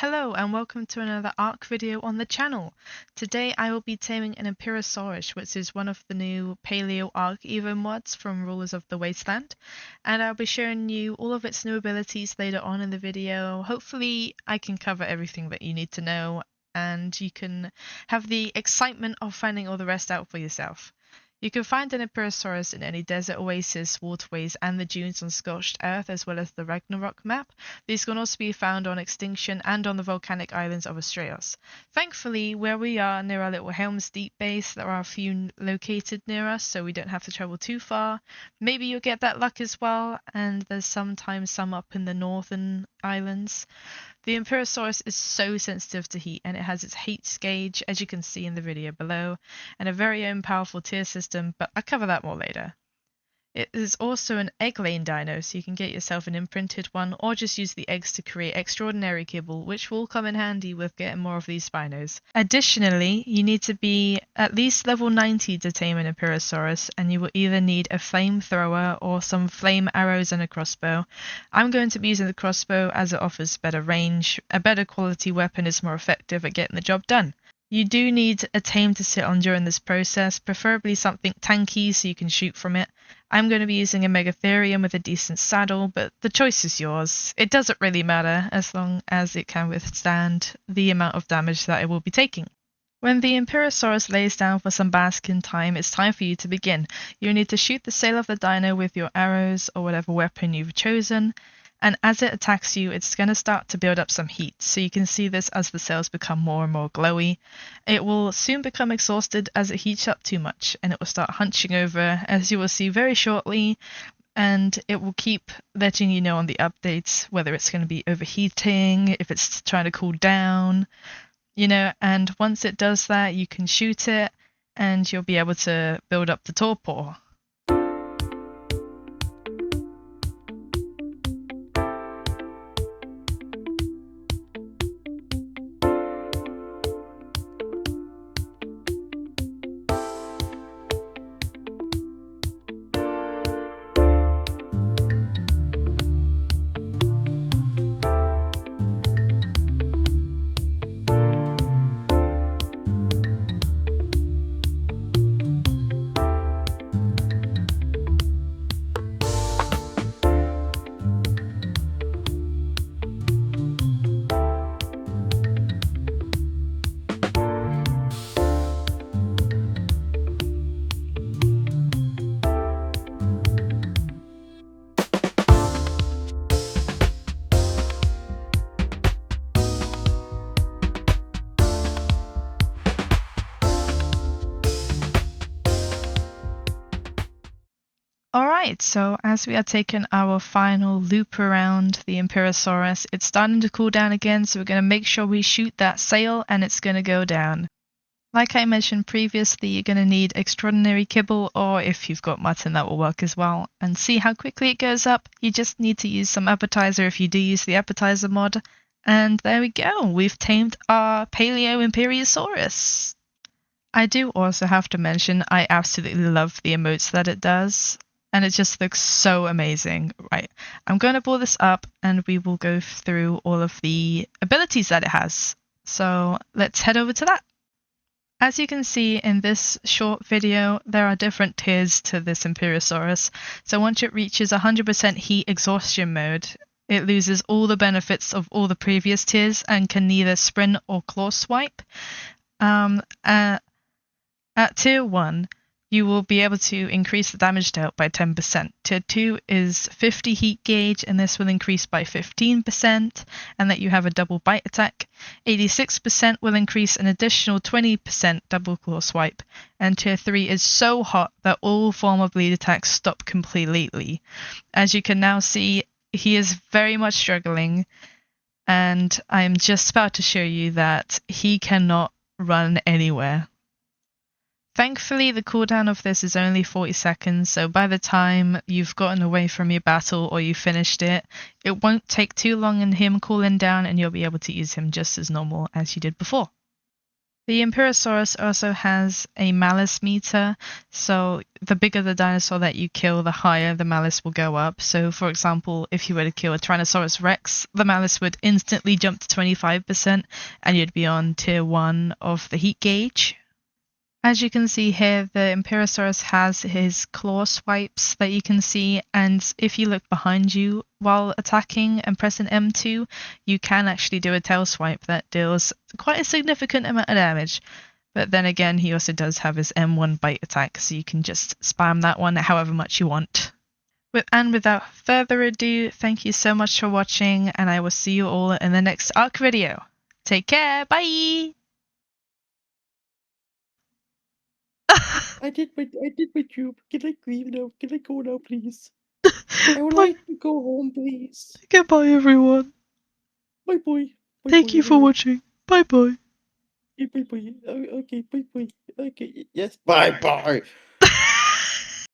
Hello and welcome to another ARK video on the channel. Today I will be taming an Empirosaurus, which is one of the new Paleo ARK Evo mods from Rulers of the Wasteland, and I'll be showing you all of its new abilities later on in the video. Hopefully I can cover everything that you need to know and you can have the excitement of finding all the rest out for yourself. You can find an Empirosaurus in any desert oasis, waterways, and the dunes on Scorched Earth, as well as the Ragnarok map. These can also be found on Extinction and on the volcanic islands of Australis. Thankfully, where we are near our little Helm's Deep base, there are a few located near us, so we don't have to travel too far. Maybe you'll get that luck as well, and there's sometimes some up in the northern islands. The Empirosaurus is so sensitive to heat, and it has its heat gauge, as you can see in the video below, and a very own powerful tier system, but I'll cover that more later. It is also an egg-laying dino, so you can get yourself an imprinted one, or just use the eggs to create extraordinary kibble, which will come in handy with getting more of these spinos. Additionally, you need to be at least level 90 to tame an Empirosaurus, and you will either need a flamethrower or some flame arrows and a crossbow. I'm going to be using the crossbow as it offers better range. A better quality weapon is more effective at getting the job done. You do need a tame to sit on during this process, preferably something tanky so you can shoot from it. I'm going to be using a Megatherium with a decent saddle, but the choice is yours. It doesn't really matter as long as it can withstand the amount of damage that it will be taking. When the Empirosaurus lays down for some basking time, it's time for you to begin. You need to shoot the sail of the dino with your arrows or whatever weapon you've chosen. And as it attacks you, it's going to start to build up some heat, so you can see this as the sails become more and more glowy. It will soon become exhausted as it heats up too much, and it will start hunching over, as you will see very shortly, and it will keep letting you know on the updates whether it's going to be overheating, if it's trying to cool down, and once it does that, you can shoot it, and you'll be able to build up the torpor. Alright, so as we are taking our final loop around the Empirosaurus, it's starting to cool down again, so we're going to make sure we shoot that sail and it's going to go down. Like I mentioned previously, you're going to need extraordinary kibble, or if you've got mutton that will work as well. And see how quickly it goes up? You just need to use some appetizer if you do use the appetizer mod. And there we go, we've tamed our Paleo Empirosaurus. I do also have to mention I absolutely love the emotes that it does. And it just looks so amazing. Right, I'm going to pull this up and we will go through all of the abilities that it has. So let's head over to that. As you can see in this short video, there are different tiers to this Empirosaurus. So once it reaches 100% heat exhaustion mode, it loses all the benefits of all the previous tiers and can neither sprint or claw swipe. At tier 1, you will be able to increase the damage dealt by 10%. Tier 2 is 50 heat gauge, and this will increase by 15%, and that you have a double bite attack. 86% will increase an additional 20% double claw swipe, and tier 3 is so hot that all form of bleed attacks stop completely. As you can now see, he is very much struggling, and I'm just about to show you that he cannot run anywhere. Thankfully, the cooldown of this is only 40 seconds, so by the time you've gotten away from your battle or you finished it, it won't take too long in him cooling down and you'll be able to use him just as normal as you did before. The Empirosaurus also has a malice meter, so the bigger the dinosaur that you kill, the higher the malice will go up. So, for example, if you were to kill a Tyrannosaurus Rex, the malice would instantly jump to 25%, and you'd be on tier 1 of the heat gauge. As you can see here, the Empirosaurus has his claw swipes that you can see, and if you look behind you while attacking and pressing M2, you can actually do a tail swipe that deals quite a significant amount of damage. But then again, he also does have his M1 bite attack, so you can just spam that one however much you want. And without further ado, thank you so much for watching, and I will see you all in the next ARK video. Take care, bye! I did my tube. Can I leave now? Can I go now, please? I would like to go home, please. Goodbye, everyone. Bye bye. Thank you for watching. Bye bye. Bye bye. Okay, bye bye. Okay, yes. Bye bye.